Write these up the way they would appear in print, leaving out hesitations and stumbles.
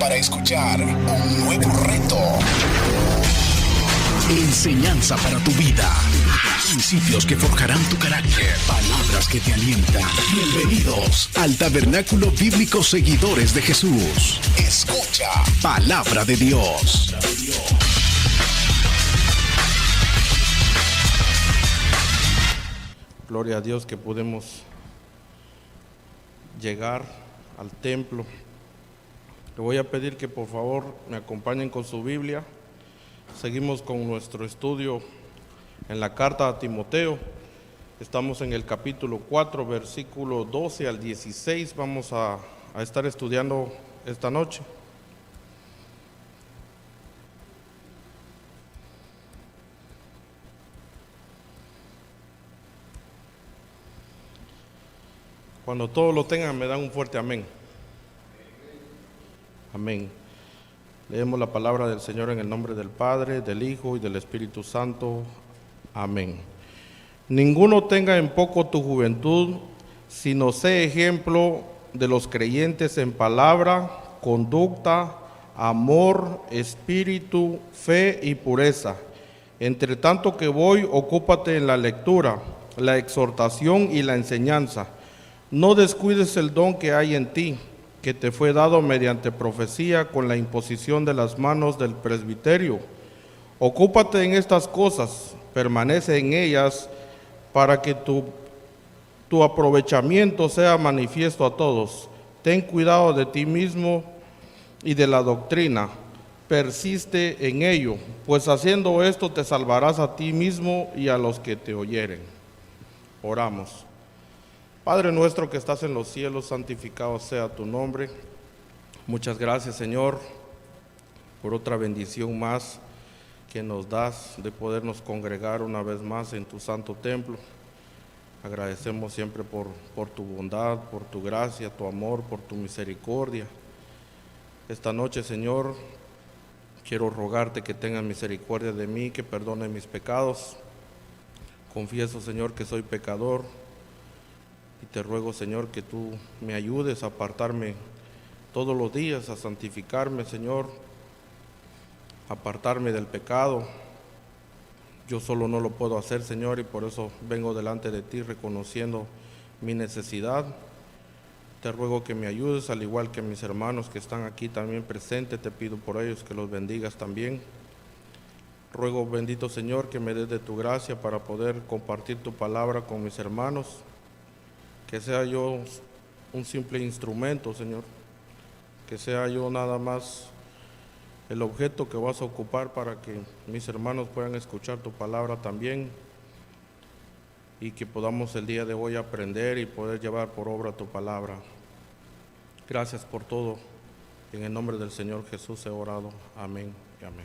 para escuchar un nuevo reto. Enseñanza para tu vida. Principios que forjarán tu carácter. Palabras que te alientan. Bienvenidos al Tabernáculo Bíblico Seguidores de Jesús. Escucha Palabra de Dios. Gloria a Dios que podemos llegar al templo. Le voy a pedir que por favor me acompañen con su Biblia. Seguimos con nuestro estudio en la carta a Timoteo. Estamos en el capítulo 4, versículo 12 al 16. Vamos a estar estudiando esta noche. Cuando todos lo tengan, me dan un fuerte amén. Amén. Leemos la palabra del Señor en el nombre del Padre, del Hijo y del Espíritu Santo. Amén. Ninguno tenga en poco tu juventud, sino sé ejemplo de los creyentes en palabra, conducta, amor, espíritu, fe y pureza. Entre tanto que voy, ocúpate en la lectura, la exhortación y la enseñanza. No descuides el don que hay en ti, que te fue dado mediante profecía con la imposición de las manos del presbiterio. Ocúpate en estas cosas, permanece en ellas, para que tu aprovechamiento sea manifiesto a todos. Ten cuidado de ti mismo y de la doctrina, persiste en ello, pues haciendo esto te salvarás a ti mismo y a los que te oyeren. Oramos. Padre nuestro que estás en los cielos, santificado sea tu nombre. Muchas gracias, Señor, por otra bendición más que nos das de podernos congregar una vez más en tu santo templo. Agradecemos siempre por tu bondad, por tu gracia, tu amor, por tu misericordia. Esta noche, Señor, quiero rogarte que tengas misericordia de mí, que perdone mis pecados. Confieso, Señor, que soy pecador. Y te ruego, Señor, que tú me ayudes a apartarme todos los días, a santificarme, Señor, a apartarme del pecado. Yo solo no lo puedo hacer, Señor, y por eso vengo delante de ti reconociendo mi necesidad. Te ruego que me ayudes, al igual que mis hermanos que están aquí también presentes. Te pido por ellos que los bendigas también. Ruego, bendito Señor, que me des de tu gracia para poder compartir tu palabra con mis hermanos. Que sea yo un simple instrumento, Señor, que sea yo nada más el objeto que vas a ocupar para que mis hermanos puedan escuchar tu palabra también y que podamos el día de hoy aprender y poder llevar por obra tu palabra. Gracias por todo. En el nombre del Señor Jesús he orado. Amén y amén.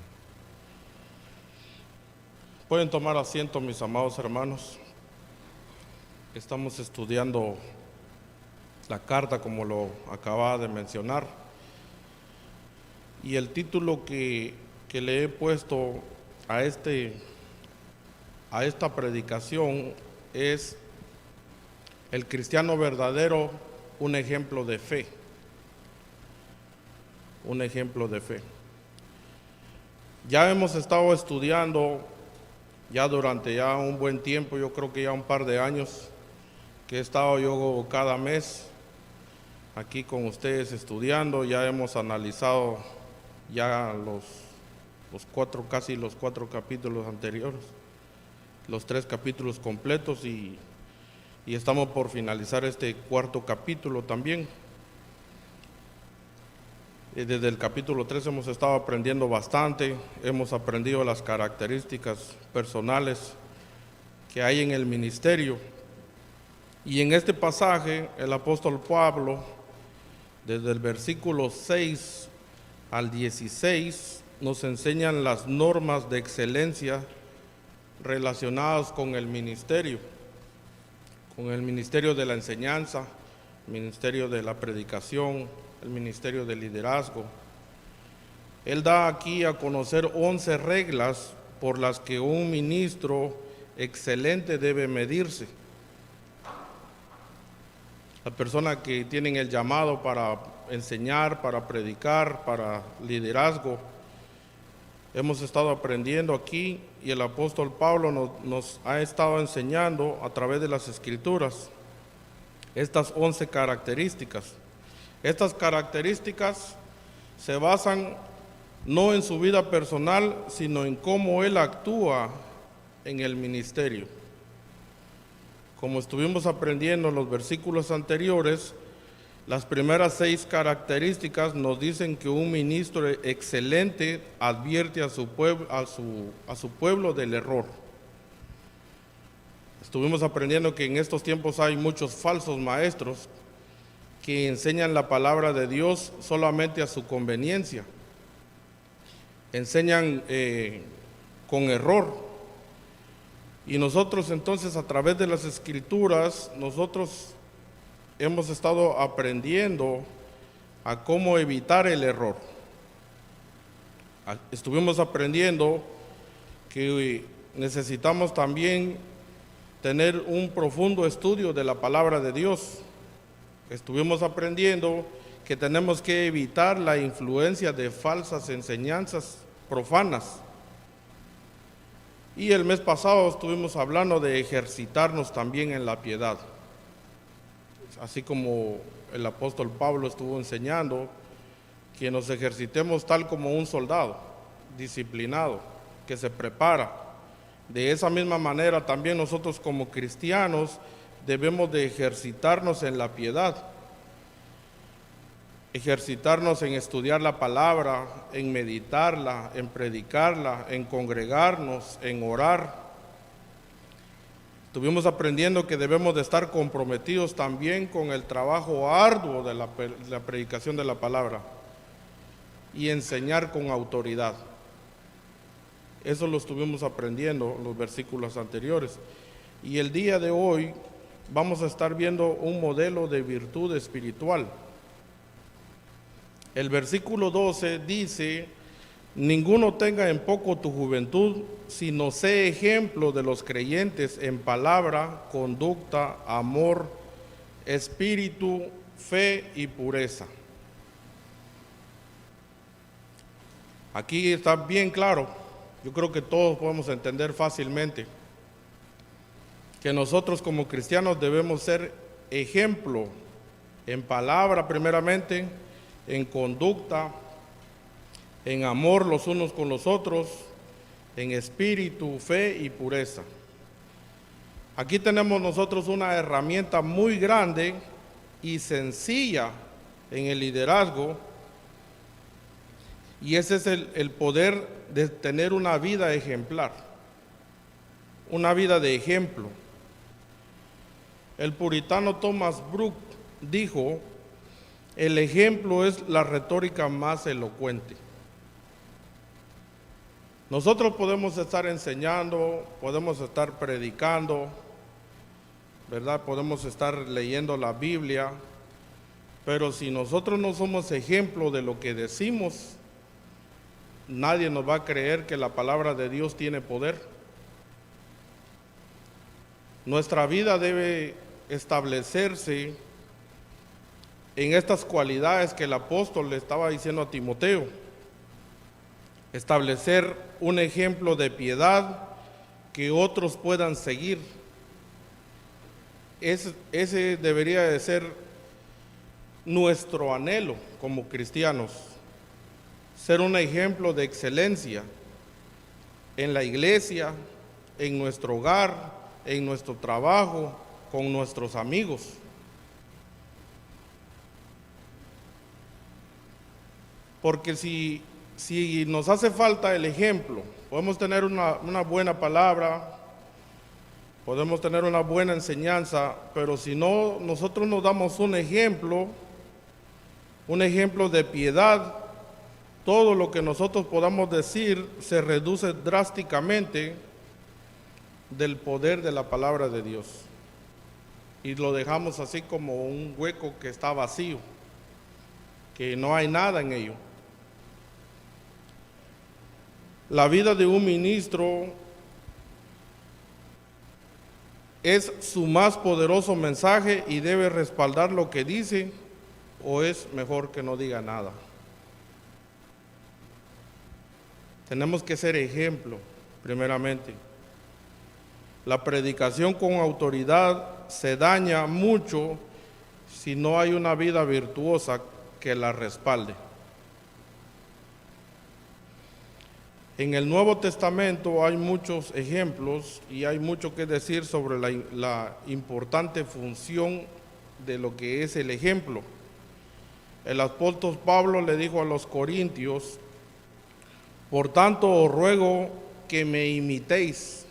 Pueden tomar asiento, mis amados hermanos. Estamos estudiando la carta como lo acaba de mencionar y el título que le he puesto a esta predicación es El cristiano verdadero, un ejemplo de fe. Un ejemplo de fe. Ya hemos estado estudiando ya durante ya un buen tiempo, yo creo que ya un par de años, que he estado yo cada mes aquí con ustedes estudiando. Ya hemos analizado ya casi los cuatro capítulos anteriores, los 3 capítulos completos y estamos por finalizar este 4º capítulo también. Desde el capítulo 3 hemos estado aprendiendo bastante, hemos aprendido las características personales que hay en el ministerio. Y en este pasaje, el apóstol Pablo, desde el versículo 6 al 16, nos enseñan las normas de excelencia relacionadas con el ministerio de la enseñanza, el ministerio de la predicación, el ministerio de liderazgo. Él da aquí a conocer 11 reglas por las que un ministro excelente debe medirse. La persona que tiene el llamado para enseñar, para predicar, para liderazgo. Hemos estado aprendiendo aquí y el apóstol Pablo nos ha estado enseñando a través de las Escrituras estas 11 características. Estas características se basan no en su vida personal, sino en cómo él actúa en el ministerio. Como estuvimos aprendiendo en los versículos anteriores, las primeras 6 características nos dicen que un ministro excelente advierte a su pueblo del error. Estuvimos aprendiendo que en estos tiempos hay muchos falsos maestros que enseñan la palabra de Dios solamente a su conveniencia. Enseñan con error. Y nosotros entonces, a través de las Escrituras, nosotros hemos estado aprendiendo a cómo evitar el error. Estuvimos aprendiendo que necesitamos también tener un profundo estudio de la palabra de Dios. Estuvimos aprendiendo que tenemos que evitar la influencia de falsas enseñanzas profanas. Y el mes pasado estuvimos hablando de ejercitarnos también en la piedad. Así como el apóstol Pablo estuvo enseñando, que nos ejercitemos tal como un soldado, disciplinado, que se prepara. De esa misma manera también nosotros como cristianos debemos de ejercitarnos en la piedad, ejercitarnos en estudiar la palabra, en meditarla, en predicarla, en congregarnos, en orar. Estuvimos aprendiendo que debemos de estar comprometidos también con el trabajo arduo de la predicación de la palabra y enseñar con autoridad. Eso lo estuvimos aprendiendo en los versículos anteriores. Y el día de hoy vamos a estar viendo un modelo de virtud espiritual. El versículo 12 dice: ninguno tenga en poco tu juventud, sino sé ejemplo de los creyentes en palabra, conducta, amor, espíritu, fe y pureza. Aquí está bien claro, yo creo que todos podemos entender fácilmente, que nosotros como cristianos debemos ser ejemplo en palabra primeramente, en conducta, en amor los unos con los otros, en espíritu, fe y pureza. Aquí tenemos nosotros una herramienta muy grande y sencilla en el liderazgo, y ese es el poder de tener una vida ejemplar, una vida de ejemplo. El puritano Thomas Brooke dijo: el ejemplo es la retórica más elocuente. Nosotros podemos estar enseñando, podemos estar predicando, ¿verdad? Podemos estar leyendo la Biblia, pero si nosotros no somos ejemplo de lo que decimos, nadie nos va a creer que la palabra de Dios tiene poder. Nuestra vida debe establecerse en estas cualidades que el apóstol le estaba diciendo a Timoteo. Establecer un ejemplo de piedad que otros puedan seguir. Ese debería de ser nuestro anhelo como cristianos. Ser un ejemplo de excelencia en la iglesia, en nuestro hogar, en nuestro trabajo, con nuestros amigos. Porque si nos hace falta el ejemplo, podemos tener una buena palabra, podemos tener una buena enseñanza, pero si no, nosotros nos damos un ejemplo de piedad, todo lo que nosotros podamos decir se reduce drásticamente del poder de la palabra de Dios. Y lo dejamos así como un hueco que está vacío, que no hay nada en ello. La vida de un ministro es su más poderoso mensaje y debe respaldar lo que dice o es mejor que no diga nada? Tenemos que ser ejemplo, primeramente. La predicación con autoridad se daña mucho si no hay una vida virtuosa que la respalde. En el Nuevo Testamento hay muchos ejemplos y hay mucho que decir sobre la importante función de lo que es el ejemplo. El apóstol Pablo le dijo a los corintios: por tanto os ruego que me imitéis.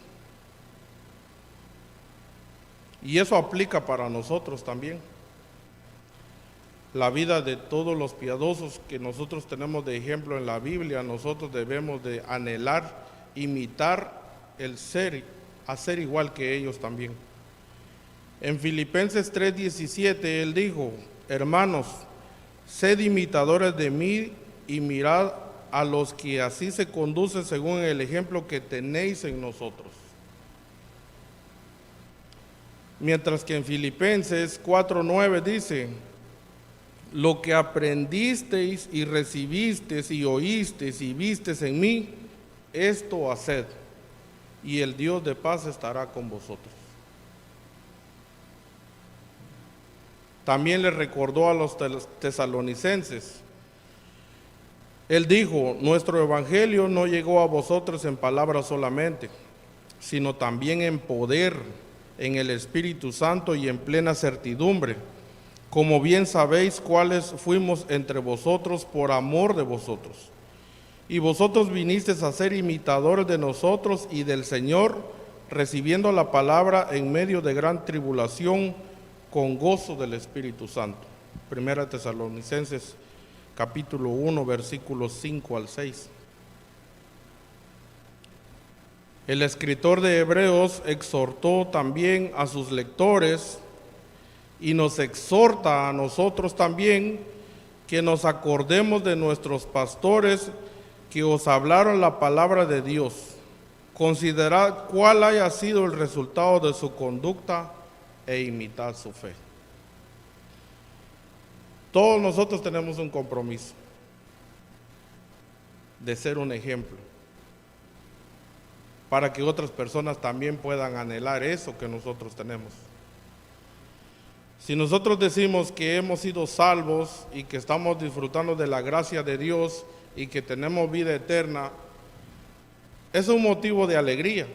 Y eso aplica para nosotros también. La vida de todos los piadosos que nosotros tenemos de ejemplo en la Biblia, nosotros debemos de anhelar, imitar el ser, hacer igual que ellos también. En Filipenses 3:17 él dijo: hermanos, sed imitadores de mí y mirad a los que así se conducen según el ejemplo que tenéis en nosotros. Mientras que en Filipenses 4:9 dice: lo que aprendisteis y recibisteis y oísteis y visteis en mí, esto haced, y el Dios de paz estará con vosotros. También le recordó a los tesalonicenses. Él dijo: nuestro evangelio no llegó a vosotros en palabras solamente, sino también en poder, en el Espíritu Santo y en plena certidumbre, como bien sabéis cuáles fuimos entre vosotros por amor de vosotros. Y vosotros vinisteis a ser imitadores de nosotros y del Señor, recibiendo la palabra en medio de gran tribulación, con gozo del Espíritu Santo. Primera Tesalonicenses capítulo 1, versículos 5 al 6. El escritor de Hebreos exhortó también a sus lectores y nos exhorta a nosotros también que nos acordemos de nuestros pastores que os hablaron la palabra de Dios. Considerad cuál haya sido el resultado de su conducta e imitad su fe. Todos nosotros tenemos un compromiso de ser un ejemplo para que otras personas también puedan anhelar eso que nosotros tenemos. Si nosotros decimos que hemos sido salvos y que estamos disfrutando de la gracia de Dios y que tenemos vida eterna, es un motivo de alegría,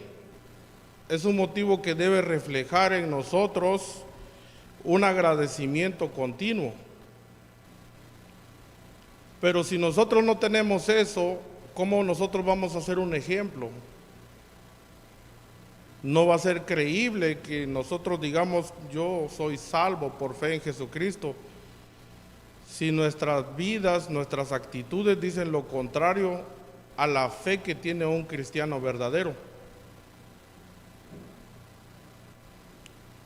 es un motivo que debe reflejar en nosotros un agradecimiento continuo. Pero si nosotros no tenemos eso, ¿cómo nosotros vamos a ser un ejemplo? No va a ser creíble que nosotros digamos: yo soy salvo por fe en Jesucristo, si nuestras vidas, nuestras actitudes dicen lo contrario a la fe que tiene un cristiano verdadero.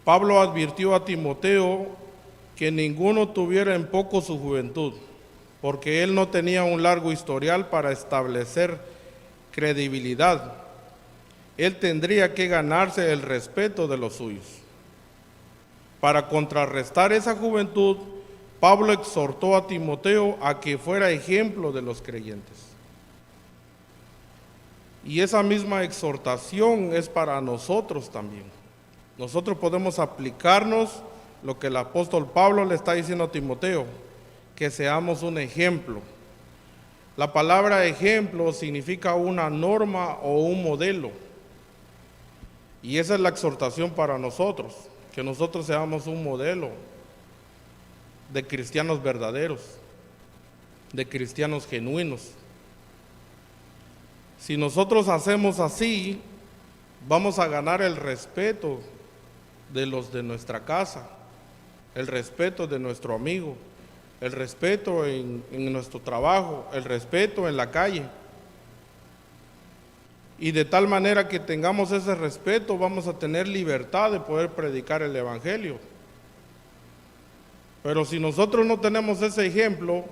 Pablo advirtió a Timoteo que ninguno tuviera en poco su juventud, porque él no tenía un largo historial para establecer credibilidad. Él tendría que ganarse el respeto de los suyos. Para contrarrestar esa juventud, Pablo exhortó a Timoteo a que fuera ejemplo de los creyentes. Y esa misma exhortación es para nosotros también. Nosotros podemos aplicarnos lo que el apóstol Pablo le está diciendo a Timoteo, que seamos un ejemplo. La palabra ejemplo significa una norma o un modelo. Y esa es la exhortación para nosotros, que nosotros seamos un modelo de cristianos verdaderos, de cristianos genuinos. Si nosotros hacemos así, vamos a ganar el respeto de los de nuestra casa, el respeto de nuestro amigo, el respeto en nuestro trabajo, el respeto en la calle. Y de tal manera que tengamos ese respeto, vamos a tener libertad de poder predicar el Evangelio. Pero si nosotros no tenemos ese ejemplo,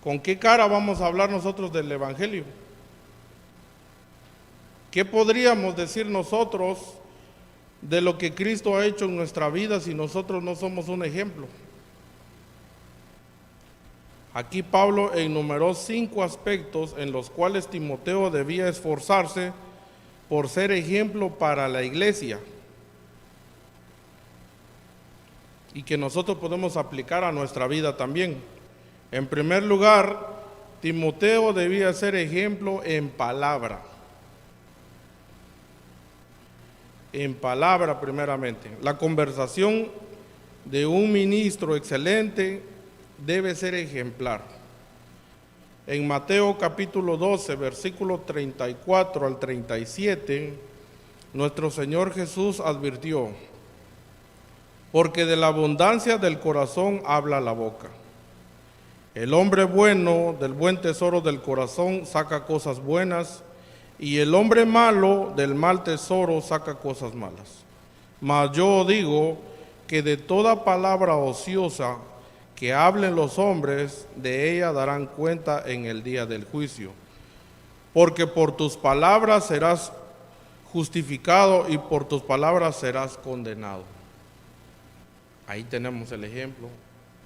¿con qué cara vamos a hablar nosotros del Evangelio? ¿Qué podríamos decir nosotros de lo que Cristo ha hecho en nuestra vida si nosotros no somos un ejemplo? Aquí Pablo enumeró 5 aspectos en los cuales Timoteo debía esforzarse por ser ejemplo para la iglesia y que nosotros podemos aplicar a nuestra vida también. En primer lugar, Timoteo debía ser ejemplo en palabra. En palabra primeramente. La conversación de un ministro excelente debe ser ejemplar. En Mateo capítulo 12, versículo 34 al 37, nuestro Señor Jesús advirtió: porque de la abundancia del corazón habla la boca. El hombre bueno del buen tesoro del corazón saca cosas buenas, y el hombre malo del mal tesoro saca cosas malas. Mas yo digo que de toda palabra ociosa que hablen los hombres, de ella darán cuenta en el día del juicio. Porque por tus palabras serás justificado y por tus palabras serás condenado. Ahí tenemos el ejemplo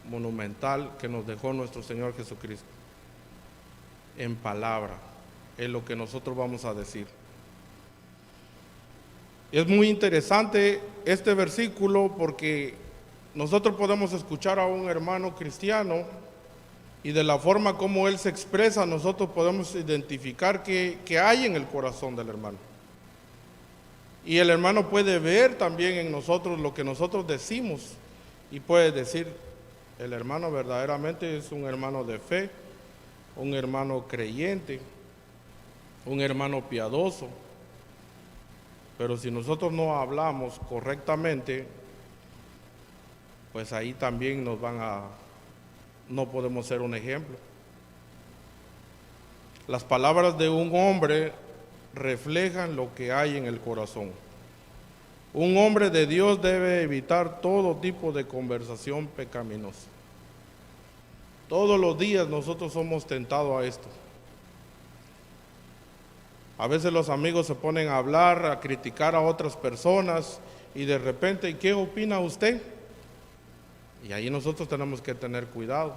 monumental que nos dejó nuestro Señor Jesucristo. En palabra, es lo que nosotros vamos a decir. Es muy interesante este versículo porque nosotros podemos escuchar a un hermano cristiano y de la forma como él se expresa, nosotros podemos identificar qué hay en el corazón del hermano. Y el hermano puede ver también en nosotros lo que nosotros decimos y puede decir: el hermano verdaderamente es un hermano de fe, un hermano creyente, un hermano piadoso. Pero si nosotros no hablamos correctamente, pues ahí también no podemos ser un ejemplo. Las palabras de un hombre reflejan lo que hay en el corazón. Un hombre de Dios debe evitar todo tipo de conversación pecaminosa. Todos los días nosotros somos tentados a esto. A veces los amigos se ponen a hablar, a criticar a otras personas y de repente, ¿y qué opina usted? Y ahí nosotros tenemos que tener cuidado.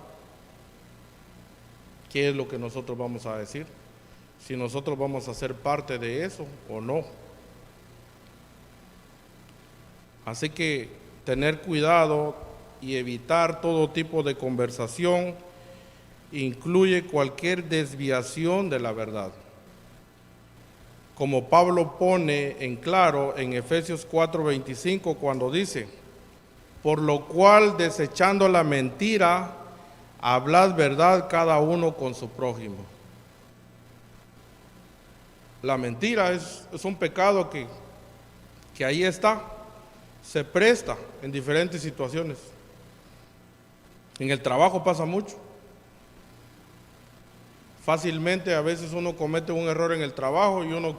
¿Qué es lo que nosotros vamos a decir? Si nosotros vamos a ser parte de eso o no. Así que tener cuidado y evitar todo tipo de conversación incluye cualquier desviación de la verdad. Como Pablo pone en claro en Efesios 4:25 cuando dice: por lo cual, desechando la mentira, hablad verdad cada uno con su prójimo. La mentira es un pecado que ahí está, se presta en diferentes situaciones. En el trabajo pasa mucho. Fácilmente a veces uno comete un error en el trabajo y uno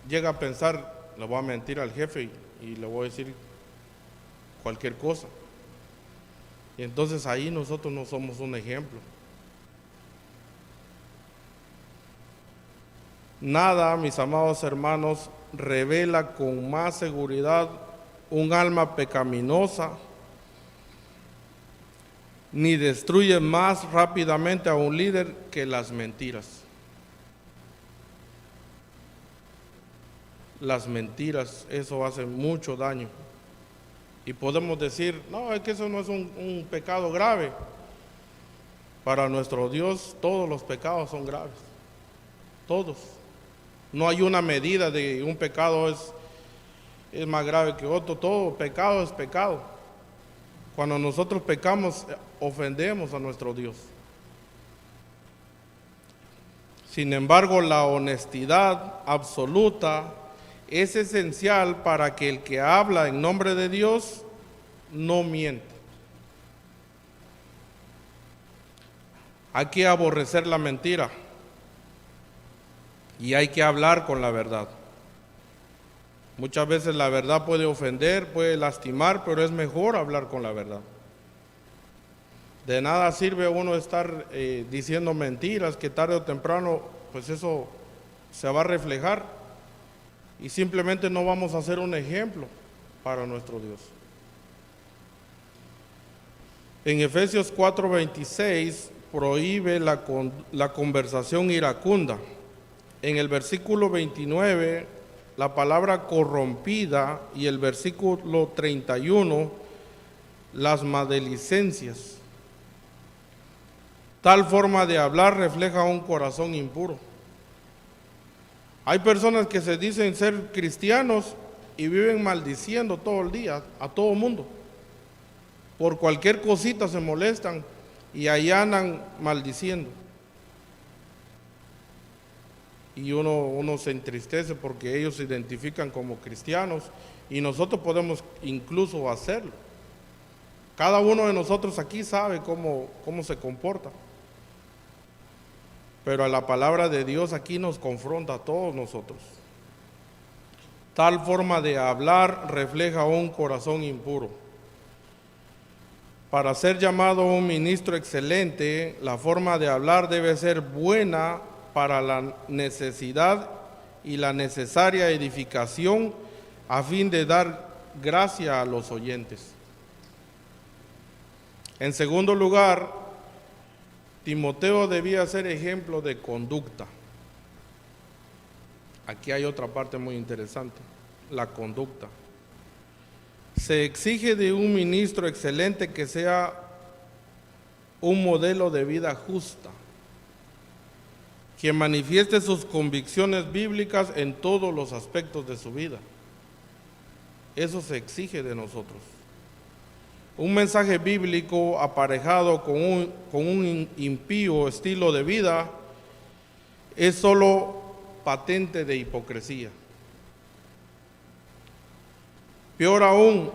llega a pensar: le voy a mentir al jefe y le voy a decir cualquier cosa. Y entonces ahí nosotros no somos un ejemplo. Nada, mis amados hermanos, revela con más seguridad un alma pecaminosa, ni destruye más rápidamente a un líder que las mentiras. Las mentiras, eso hace mucho daño. Y podemos decir: no, es que eso no es un pecado grave. Para nuestro Dios todos los pecados son graves. Todos. No hay una medida de un pecado es más grave que otro. Todo pecado es pecado. Cuando nosotros pecamos, ofendemos a nuestro Dios. Sin embargo, la honestidad absoluta es esencial para que el que habla en nombre de Dios no mienta. Hay que aborrecer la mentira y hay que hablar con la verdad. Muchas veces la verdad puede ofender, puede lastimar, pero es mejor hablar con la verdad. De nada sirve uno estar diciendo mentiras que tarde o temprano, pues eso se va a reflejar y simplemente no vamos a ser un ejemplo para nuestro Dios. En Efesios 4:26, prohíbe la conversación iracunda. En el versículo 29, la palabra corrompida, y el versículo 31, las maledicencias. Tal forma de hablar refleja un corazón impuro. Hay personas que se dicen ser cristianos y viven maldiciendo todo el día a todo mundo. Por cualquier cosita se molestan y ahí andan maldiciendo. Y uno se entristece porque ellos se identifican como cristianos y nosotros podemos incluso hacerlo. Cada uno de nosotros aquí sabe cómo se comporta. Pero la palabra de Dios aquí nos confronta a todos nosotros. Tal forma de hablar refleja un corazón impuro. Para ser llamado un ministro excelente, la forma de hablar debe ser buena para la necesidad y la necesaria edificación a fin de dar gracia a los oyentes. En segundo lugar, Timoteo debía ser ejemplo de conducta. Aquí hay otra parte muy interesante, la conducta. Se exige de un ministro excelente que sea un modelo de vida justa, que manifieste sus convicciones bíblicas en todos los aspectos de su vida. Eso se exige de nosotros. Un mensaje bíblico aparejado con un impío estilo de vida es solo patente de hipocresía. Peor aún,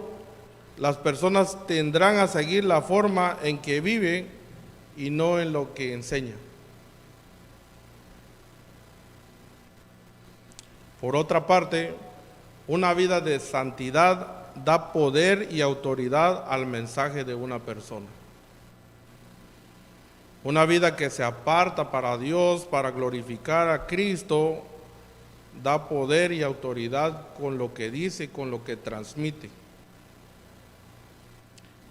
las personas tendrán a seguir la forma en que viven y no en lo que enseñan. Por otra parte, una vida de santidad da poder y autoridad al mensaje de una persona. Una vida que se aparta para Dios, para glorificar a Cristo, da poder y autoridad con lo que dice, con lo que transmite.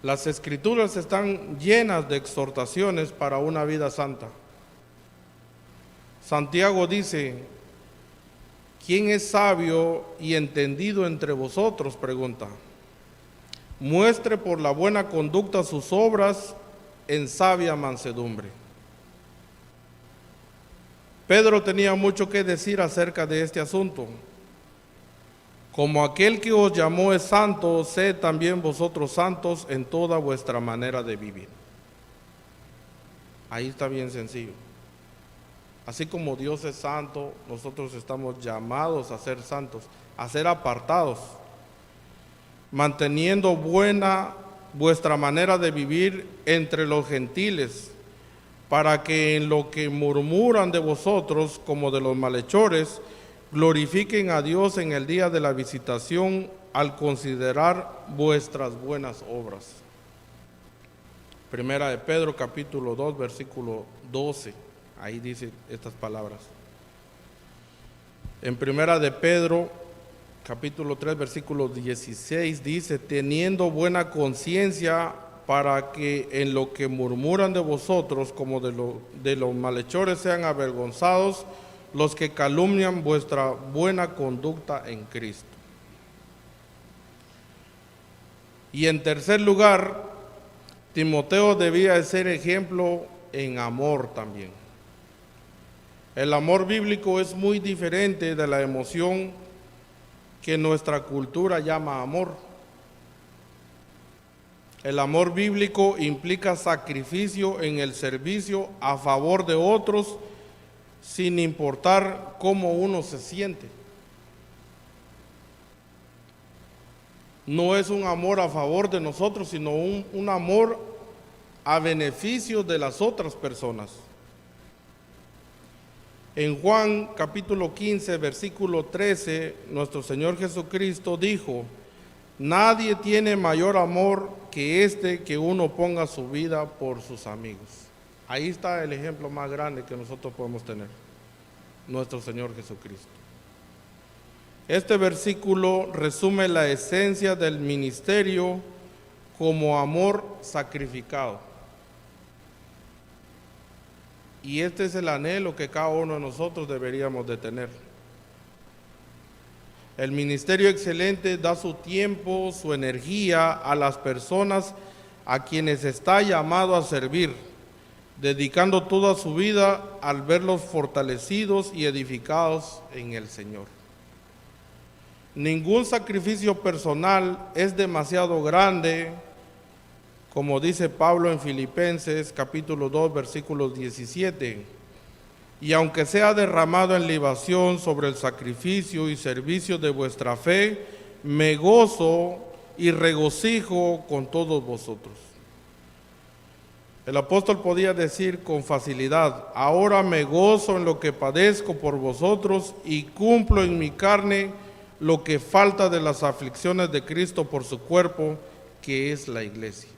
Las Escrituras están llenas de exhortaciones para una vida santa. Santiago dice: ¿quién es sabio y entendido entre vosotros? Pregunta. Muestre por la buena conducta sus obras en sabia mansedumbre. Pedro tenía mucho que decir acerca de este asunto. Como aquel que os llamó es santo, sed también vosotros santos en toda vuestra manera de vivir. Ahí está bien sencillo. Así como Dios es santo, nosotros estamos llamados a ser santos, a ser apartados, manteniendo buena vuestra manera de vivir entre los gentiles, para que en lo que murmuran de vosotros como de los malhechores, glorifiquen a Dios en el día de la visitación al considerar vuestras buenas obras. Primera de Pedro, capítulo 2, versículo 12. Ahí dice estas palabras. En Primera de Pedro, capítulo 3, versículo 16, dice: teniendo buena conciencia, para que en lo que murmuran de vosotros como de los malhechores sean avergonzados los que calumnian vuestra buena conducta en Cristo. Y en tercer lugar, Timoteo debía de ser ejemplo en amor también. El amor bíblico es muy diferente de la emoción que nuestra cultura llama amor. El amor bíblico implica sacrificio en el servicio a favor de otros, sin importar cómo uno se siente. No es un amor a favor de nosotros, sino un amor a beneficio de las otras personas. En Juan capítulo 15, versículo 13, nuestro Señor Jesucristo dijo: nadie tiene mayor amor que este, que uno ponga su vida por sus amigos. Ahí está el ejemplo más grande que nosotros podemos tener, nuestro Señor Jesucristo. Este versículo resume la esencia del ministerio como amor sacrificado. Y este es el anhelo que cada uno de nosotros deberíamos de tener. El ministerio excelente da su tiempo, su energía a las personas a quienes está llamado a servir, dedicando toda su vida al verlos fortalecidos y edificados en el Señor. Ningún sacrificio personal es demasiado grande, como dice Pablo en Filipenses capítulo 2, versículos 17. Y aunque sea derramado en libación sobre el sacrificio y servicio de vuestra fe, me gozo y regocijo con todos vosotros. El apóstol podía decir con facilidad: ahora me gozo en lo que padezco por vosotros y cumplo en mi carne lo que falta de las aflicciones de Cristo por su cuerpo, que es la iglesia.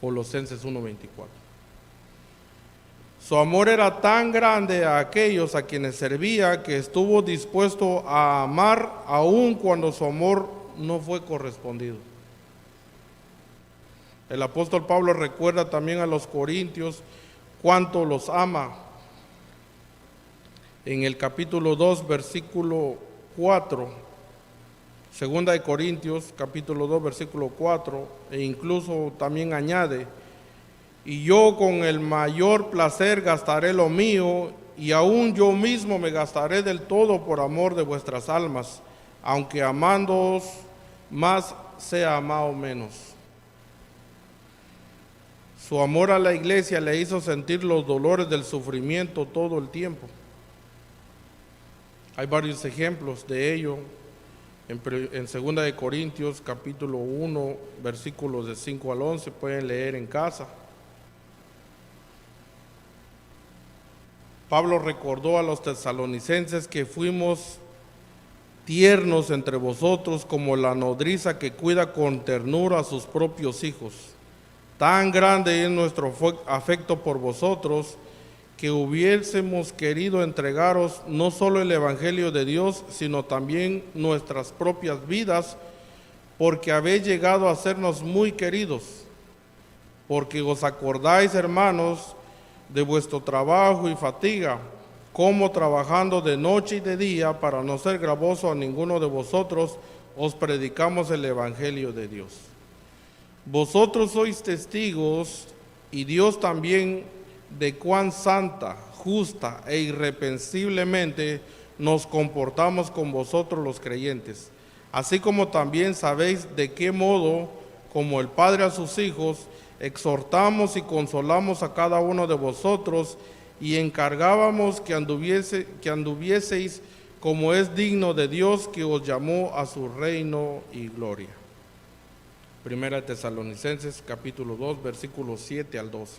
Colosenses 1:24. Su amor era tan grande a aquellos a quienes servía que estuvo dispuesto a amar aun cuando su amor no fue correspondido. El apóstol Pablo recuerda también a los corintios cuánto los ama. En el capítulo 2, versículo 4, segunda de Corintios, capítulo 2, versículo 4, e incluso también añade: y yo con el mayor placer gastaré lo mío, y aún yo mismo me gastaré del todo por amor de vuestras almas, aunque amándoos más sea amado menos. Su amor a la iglesia le hizo sentir los dolores del sufrimiento todo el tiempo. Hay varios ejemplos de ello en 2 de Corintios, capítulo 1, versículos de 5 al 11, pueden leer en casa. Pablo recordó a los tesalonicenses que fuimos tiernos entre vosotros como la nodriza que cuida con ternura a sus propios hijos. Tan grande es nuestro afecto por vosotros que hubiésemos querido entregaros no solo el Evangelio de Dios, sino también nuestras propias vidas, porque habéis llegado a sernos muy queridos, porque os acordáis, hermanos, de vuestro trabajo y fatiga, como trabajando de noche y de día, para no ser gravoso a ninguno de vosotros, os predicamos el Evangelio de Dios. Vosotros sois testigos, y Dios también, de cuán santa, justa e irreprensiblemente nos comportamos con vosotros los creyentes, así como también sabéis de qué modo, como el Padre a sus hijos, exhortamos y consolamos a cada uno de vosotros, y encargábamos que anduvieseis como es digno de Dios, que os llamó a su reino y gloria. Primera de Tesalonicenses capítulo 2, versículos 7 al 12.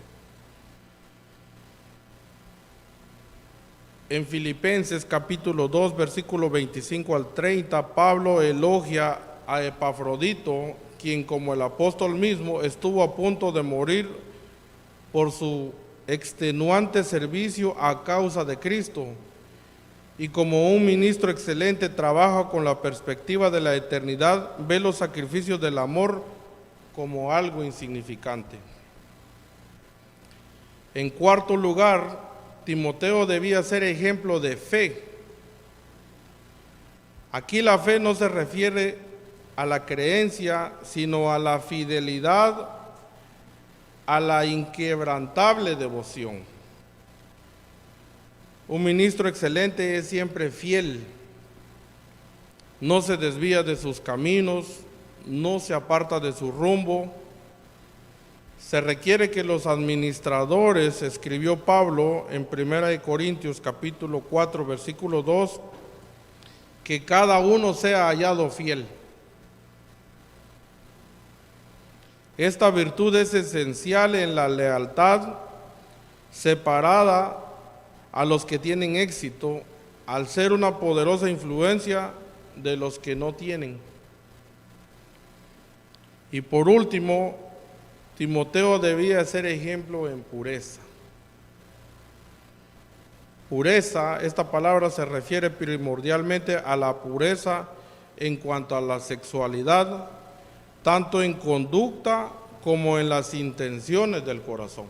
En Filipenses capítulo 2, versículo 25 al 30, Pablo elogia a Epafrodito, quien, como el apóstol mismo, estuvo a punto de morir por su extenuante servicio a causa de Cristo, y como un ministro excelente trabaja con la perspectiva de la eternidad, ve los sacrificios del amor como algo insignificante. En cuarto lugar, Timoteo debía ser ejemplo de fe. Aquí la fe no se refiere a la creencia, sino a la fidelidad, a la inquebrantable devoción. Un ministro excelente es siempre fiel, no se desvía de sus caminos, no se aparta de su rumbo. Se requiere que los administradores, escribió Pablo en 1 Corintios capítulo 4, versículo 2, que cada uno sea hallado fiel. Esta virtud es esencial en la lealtad, separada a los que tienen éxito, al ser una poderosa influencia de los que no tienen. Y por último, Timoteo debía ser ejemplo en pureza. Pureza, esta palabra se refiere primordialmente a la pureza en cuanto a la sexualidad, tanto en conducta como en las intenciones del corazón.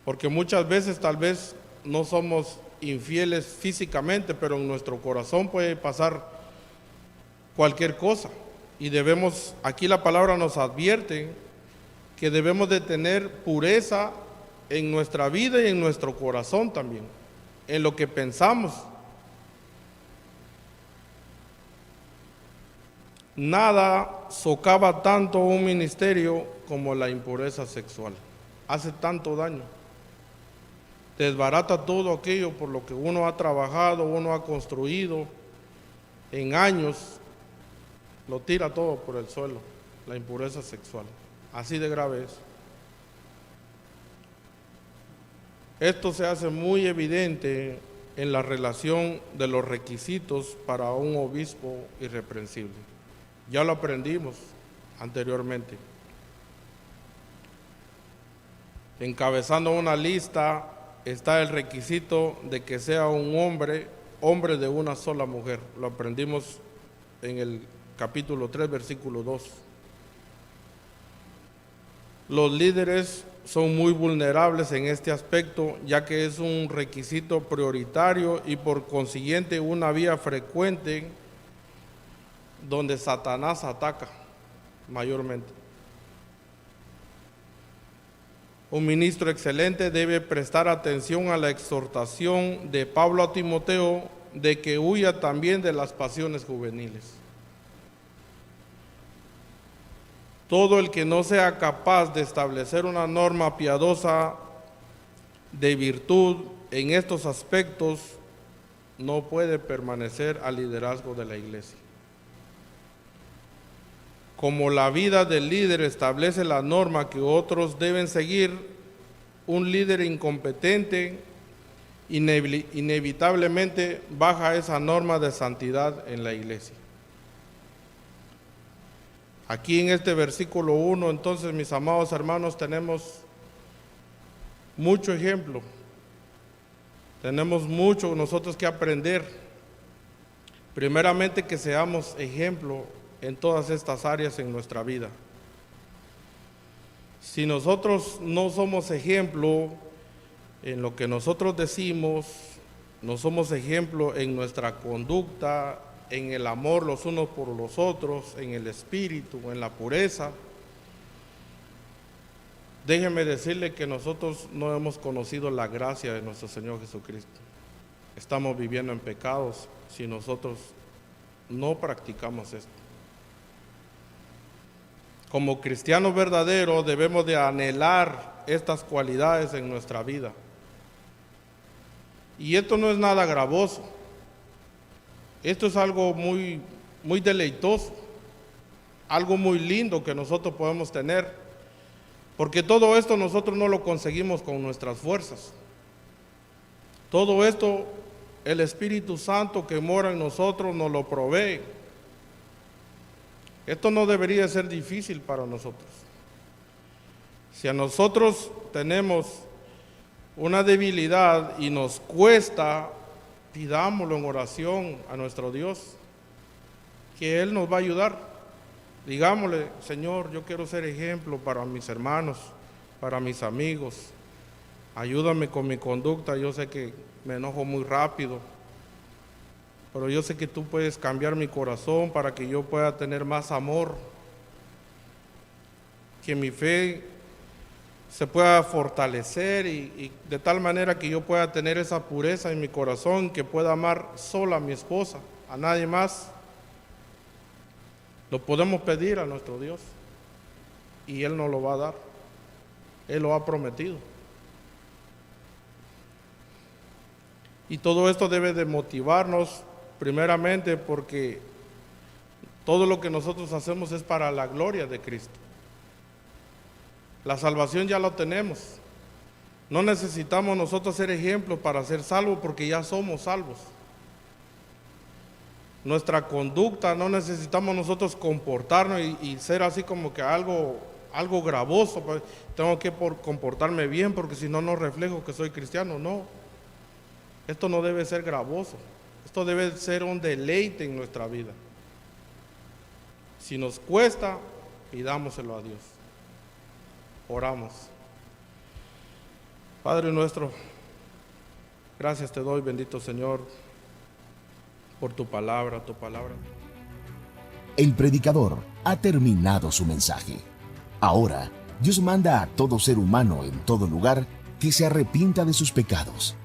Porque muchas veces tal vez no somos infieles físicamente, pero en nuestro corazón puede pasar cualquier cosa. Y debemos, aquí la palabra nos advierte que debemos de tener pureza en nuestra vida y en nuestro corazón también, en lo que pensamos. Nada socava tanto un ministerio como la impureza sexual. Hace tanto daño. Desbarata todo aquello por lo que uno ha trabajado, uno ha construido en años, lo tira todo por el suelo, la impureza sexual. Así de grave es. Esto se hace muy evidente en la relación de los requisitos para un obispo irreprensible. Ya lo aprendimos anteriormente. Encabezando una lista está el requisito de que sea un hombre de una sola mujer. Lo aprendimos en el capítulo 3, versículo 2. Los líderes son muy vulnerables en este aspecto, ya que es un requisito prioritario y por consiguiente una vía frecuente donde Satanás ataca mayormente. Un ministro excelente debe prestar atención a la exhortación de Pablo a Timoteo de que huya también de las pasiones juveniles. Todo el que no sea capaz de establecer una norma piadosa de virtud en estos aspectos no puede permanecer al liderazgo de la iglesia. Como la vida del líder establece la norma que otros deben seguir, un líder incompetente inevitablemente baja esa norma de santidad en la iglesia. Aquí en este versículo 1, entonces, mis amados hermanos, tenemos mucho ejemplo. Tenemos mucho nosotros que aprender. Primeramente, que seamos ejemplo en todas estas áreas en nuestra vida. Si nosotros no somos ejemplo en lo que nosotros decimos, no somos ejemplo en nuestra conducta, en el amor los unos por los otros, en el espíritu, en la pureza, déjeme decirle que nosotros no hemos conocido la gracia de nuestro Señor Jesucristo. Estamos viviendo en pecados si nosotros no practicamos esto. Como cristianos verdaderos debemos de anhelar estas cualidades en nuestra vida. Y esto no es nada gravoso. Esto es algo muy, muy deleitoso, algo muy lindo que nosotros podemos tener, porque todo esto nosotros no lo conseguimos con nuestras fuerzas. Todo esto el Espíritu Santo que mora en nosotros nos lo provee. Esto no debería ser difícil para nosotros. Si a nosotros tenemos una debilidad y nos cuesta, pidámoslo en oración a nuestro Dios, que Él nos va a ayudar. Digámosle: Señor, yo quiero ser ejemplo para mis hermanos, para mis amigos. Ayúdame con mi conducta. Yo sé que me enojo muy rápido, pero yo sé que tú puedes cambiar mi corazón para que yo pueda tener más amor, que mi fe se pueda fortalecer y de tal manera que yo pueda tener esa pureza en mi corazón, que pueda amar sola a mi esposa, a nadie más. Lo podemos pedir a nuestro Dios y Él nos lo va a dar. Él lo ha prometido. Y todo esto debe de motivarnos primeramente porque todo lo que nosotros hacemos es para la gloria de Cristo. La salvación ya la tenemos. No necesitamos nosotros ser ejemplos para ser salvos porque ya somos salvos. Nuestra conducta, no necesitamos nosotros comportarnos y ser así como que algo gravoso. Pues, tengo que comportarme bien porque si no, no reflejo que soy cristiano. No, esto no debe ser gravoso. Esto debe ser un deleite en nuestra vida. Si nos cuesta, pidámoselo a Dios. Oramos. Padre nuestro, gracias te doy, bendito Señor, por tu palabra. El predicador ha terminado su mensaje. Ahora, Dios manda a todo ser humano en todo lugar que se arrepienta de sus pecados.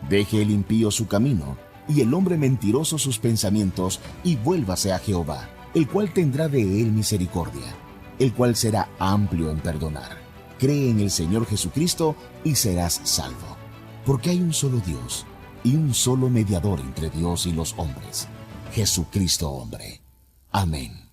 Deje el impío su camino y el hombre mentiroso sus pensamientos y vuélvase a Jehová, el cual tendrá de él misericordia, el cual será amplio en perdonar. Cree en el Señor Jesucristo y serás salvo. Porque hay un solo Dios y un solo mediador entre Dios y los hombres, Jesucristo hombre. Amén.